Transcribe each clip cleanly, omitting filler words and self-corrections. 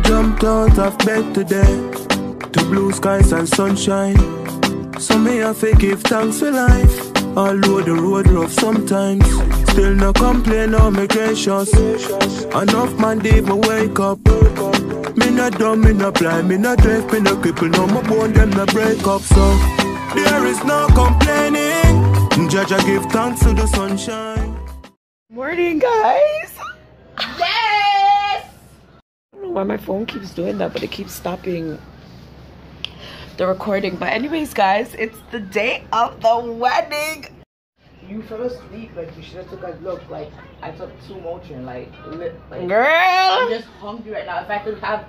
Jumped out of bed today to blue skies and sunshine. So me have to give thanks for life. Although the road rough sometimes, still no complain or me gracious. Enough man did me wake up. Me not dumb, me not blind, me not deaf, me not cripple. No my bone them not break up. So there is no complaining. Judge I give thanks to the sunshine. Morning guys. Yes. I don't know why my phone keeps doing that, but it keeps stopping the recording. But anyways guys, it's the day of the wedding. You fell asleep, like you should have took a look. Like I took 2 Motrin, like girl, I'm just hungry right now. If I could have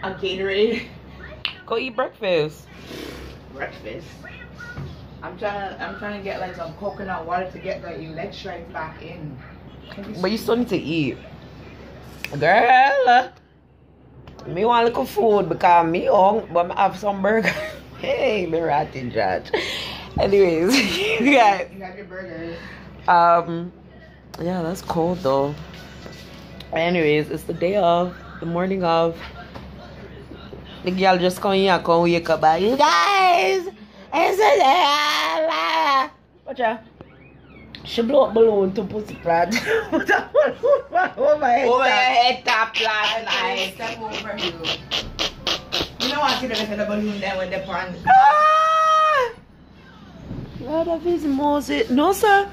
a Gatorade, go eat breakfast. I'm trying to get like some coconut water to get like your leg strength back in. But you still need to eat, girl. Me want a little food because me hungry, but I have some burger. Hey, me ratty judge. Anyways, you guys. You have your burgers. Yeah, that's cold though. Anyways, it's the day of, the morning of. The girl just come here, come wake up. You guys, watch out. She blew up balloon to pussy plant. Over my head top last night. Step over you. You know what? You never said the balloon there when they pan. Lord of his Moses. No sir.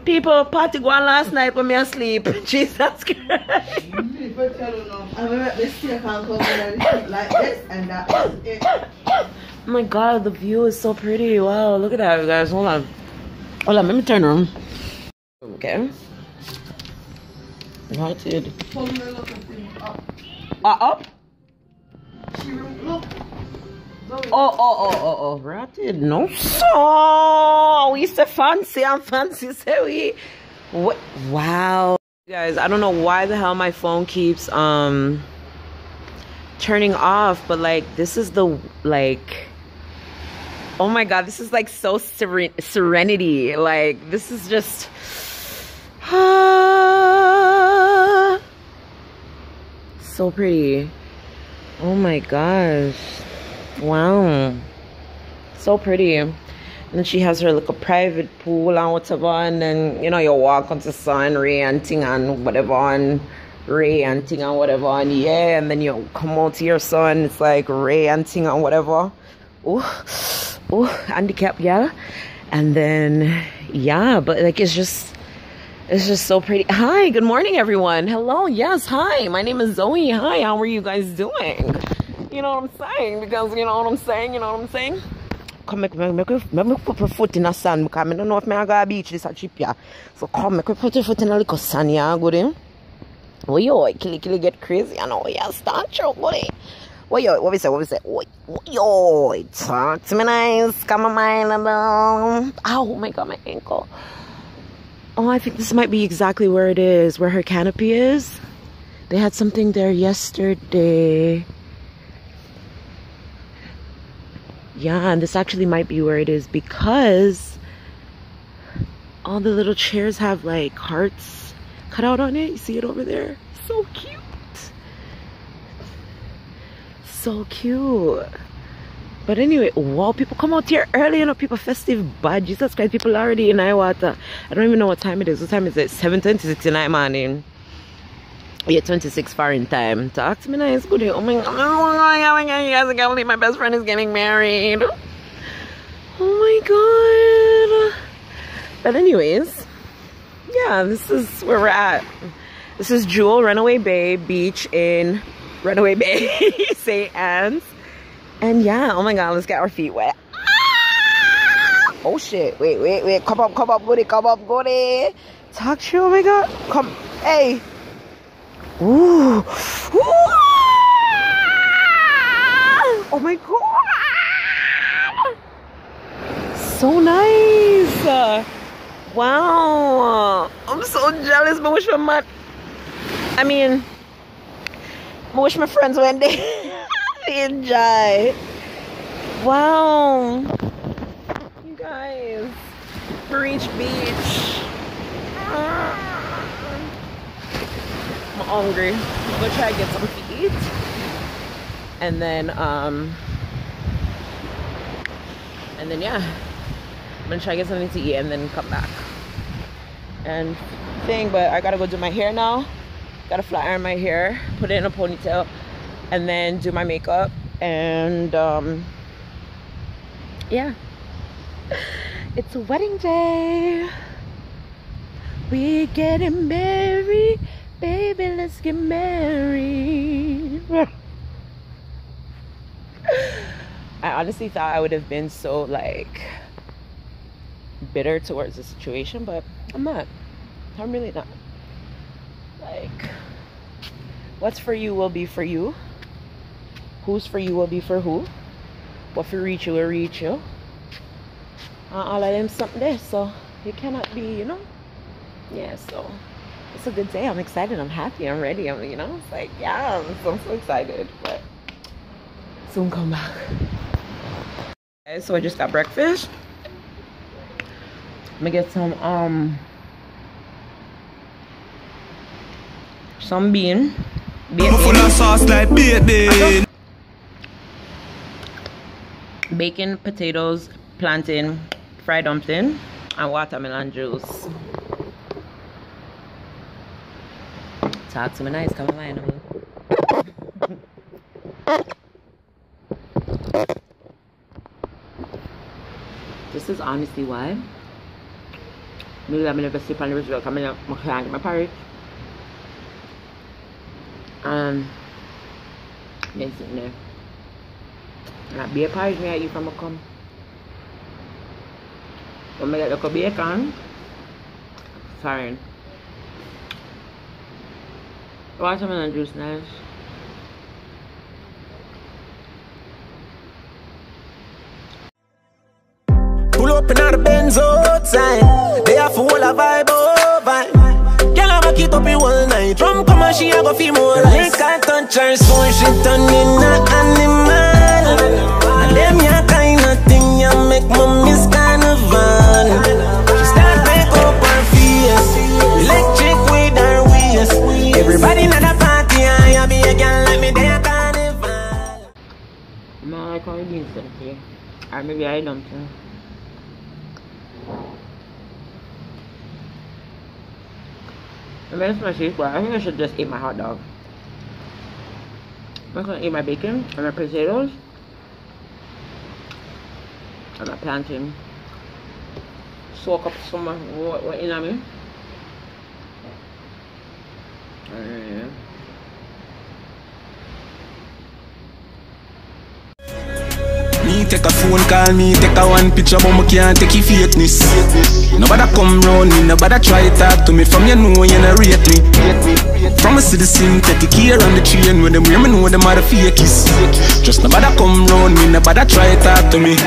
People party going last night when me asleep. Jesus Christ. People tell you no. I remember this still can't come like this and that. Oh my god, the view is so pretty. Wow, look at that, you guys. Hold on. Hold on, let me turn around. Okay. Wanted. Up? Oh, ratted. No, so we used to fancy and fancy, say we. What? Wow, guys, I don't know why the hell my phone keeps turning off, but like this is the like. Oh my god, this is like so serenity. Like this is just. So pretty. Oh my gosh. Wow. So pretty. And then she has her little private pool and whatever, and then you know you walk onto sun, ray and thing and whatever, and ray and thing and whatever, and yeah, and then you come out to your sun, it's like ray and thing and whatever. Oh, handicap, yeah. And then yeah, but like it's just so pretty. Hi, good morning everyone. Hello, yes, hi, my name is Zoe. Hi, how are you guys doing? You know what I'm saying? Because you know what I'm saying, come make put your foot in the sand because I don't know if I go to the beach this a trip, yeah. So come make put your foot in a little sand, yeah, goody. Oh yo, kill get crazy, I know, yeah, start your goody. Oh yo, what we say? Oh yo, talk to me nice, come on my little. Oh my god, my ankle. Oh, I think this might be exactly where it is, where her canopy is. They had something there yesterday. Yeah, and this actually might be where it is because all the little chairs have like hearts cut out on it. You see it over there? So cute. So cute. But anyway, wow, people come out here early, you know, people festive bad. Jesus Christ, people already in Iwata. I don't even know what time it is. What time is it? 7:26 in the morning. Yeah, 26 foreign time. Talk to me nice, good. Oh my god, you guys, I can't believe my best friend is getting married. Oh my god. But anyways, yeah, this is where we're at. This is Jewel Runaway Bay Beach in Runaway Bay, St. Anne's. And yeah, oh my god, let's get our feet wet. Oh shit, wait, come up, goody, talk to you, oh my god, come, hey. Ooh. Oh my god, so nice. Wow, I'm so jealous, but wish I wish my friends went there. Enjoy. Wow, you guys, Breach Beach. I'm hungry. I'm gonna try to get something to eat. and then yeah, I'm gonna try to get something to eat and then come back and but I gotta go do my hair now. Gotta flat iron my hair, put it in a ponytail, and then do my makeup, and yeah, it's a wedding day. We getting married, baby, let's get married. I honestly thought I would have been so like bitter towards the situation, but I'm not. I'm really not. Like, what's for you will be for you. Who's for you will be for who. What for reach you will reach you. All of them something there, so you cannot be, you know. Yeah, so it's a good day. I'm excited. I'm happy. I'm ready. I'm, you know, it's like, yeah, I'm so excited. But soon come back. Okay, so I just got breakfast. I'm gonna get some bean. Full of sauce like baby. Bacon, potatoes, plantain, fried dumpling, and watermelon juice. Talk to me nice, come on. This is honestly why maybe I'm never sleep on the result. I'm gonna get my porridge. Yes, in there. And be a porridge me I eat from a come. When I get the bacon, fine. Watermelon juice, nice. Pull up in the Benz outside. They have full of vibe over. Girl, I'm a keep up in all night. Drum come and she a go feel more like. Make her touch her soul, she turn in a animal. And them ya kind of thing ya make me miss carnival. She start make up her face, electric with her waist. Everybody not a party, I be a girl like me there carnival. I'm not like all the beans here. Or maybe I don't too. I mean, it's my cheese, but I think I should just eat my hot dog. I'm just gonna eat my bacon and my potatoes and my plantain. Soak up some what in me. Me take a phone call, me take a one picture, but me can't take your fakeness. Nobody come round me, nobody try talk to me. From you know you not rate me. From a citizen, take a care on the train when them hear me know them are the fakies. Just nobody come round me, nobody try talk to me.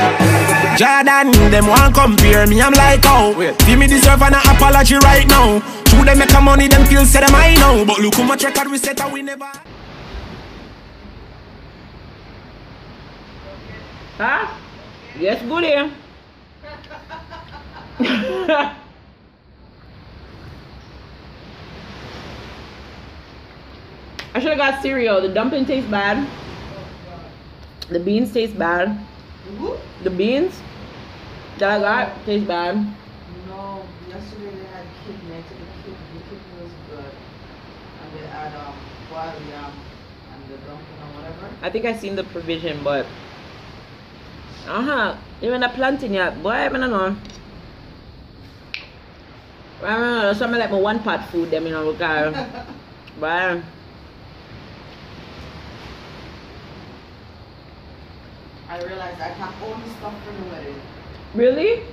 Jordan, them want compare me, I'm like, oh, give me deserve an apology right now. True, them make a money, them feel say them I know. But look how much record we set and we never. Huh? Yes, good here. I should have got cereal. The dumpling tastes bad. The beans taste bad. The beans that I got taste bad. No, yesterday they had kidney. The kidney was good. And they had wild yam and the dumpling or whatever. I think I seen the provision, but even the planting yet, boy, I don't know. I don't know, something like my one pot food them, you know, because but I realized I have only stuff for the wedding. really?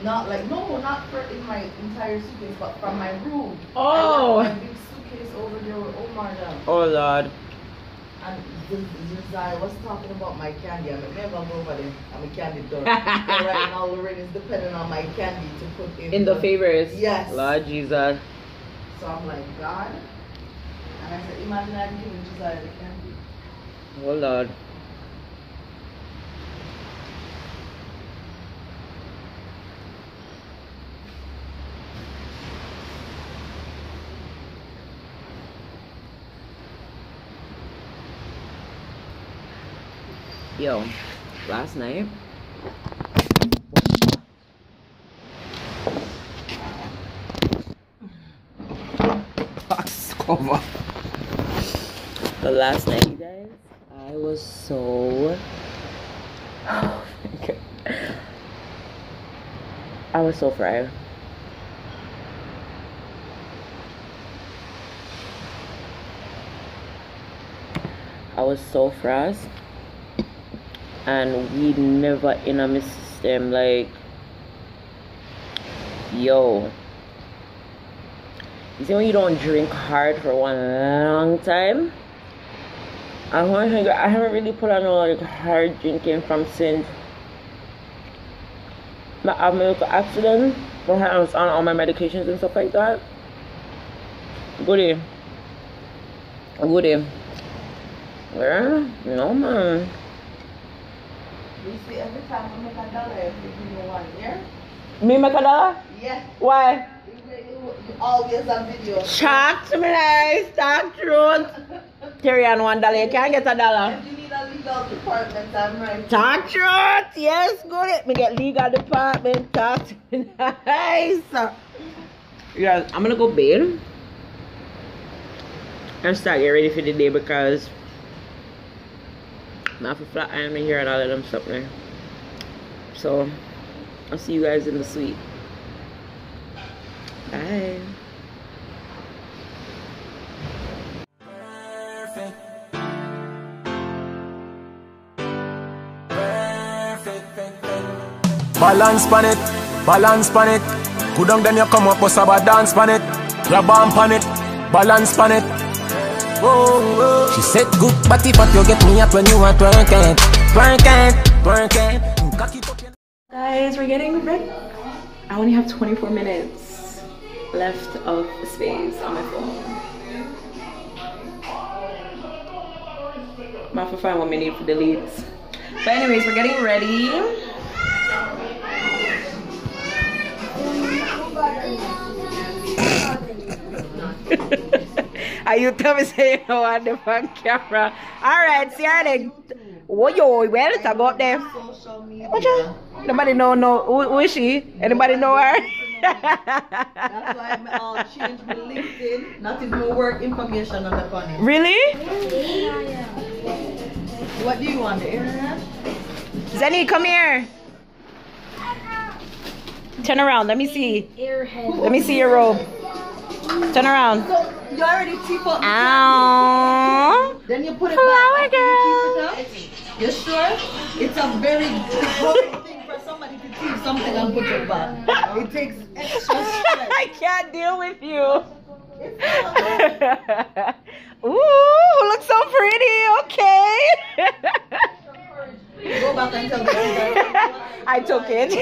Not like, no, not for in my entire suitcase, but from my room. Oh. I left my big suitcase over there with Omar down. Oh Lord. And I was talking about my candy. I'm never go over there. I'm a candy dog. Right now, Lorraine is depending on my candy to put in the favors. Yes. Lord Jesus. So I'm like, God. And I said, imagine I'm giving Josiah the candy. Oh Lord. Yo, last night box cover. The last night, you guys, I was so I was so fried. I was so frazzled, and we never in a system. Like, yo, you see when you don't drink hard for one long time? I haven't really put on no like hard drinking from since I had my little accident when I was on all my medications and stuff like that. Goodie. Yeah, no man. You see, every time I make a dollar, I give you one, yeah? Me make a dollar? Yeah. Why? You always on video. Talk to me nice, talk truth. Carry on $1, you can't get a dollar. If you need a legal department, I'm right. Talk truth, yes, good. Me get legal department, talk to me nice. Guys, I'm gonna go bathe and start getting ready for the day because I have to flat iron my hair and all of them stuff there. So I'll see you guys in the suite. Bye. Balance pan it. Good on then you come up with a dance pan it. Grab on pan it, balance pan it. Oh. She said good body, but you get me up when you want twerk it. Guys, we're getting ready. I only have 24 minutes left of space on my phone. I'm gonna find what we need for deletes. But anyways, we're getting ready. Are you tell me say you know on the front camera? Alright, see how they yo, where did I go up there? Nobody know who is she? Anybody know her? That's why I'll change my LinkedIn. Not even my work information on the panel. Really? What do you want, the internet? Zenny, come here. Turn around, let me see. Let me see your robe. Turn around. So you already tip up. Ow. Then you put it Flower back. girl. You sure? It's a very good thing for somebody to tip something and put it back. It takes extra strength. I can't deal with you. Ooh, looks so pretty. Okay. Go back and tell me. I took it.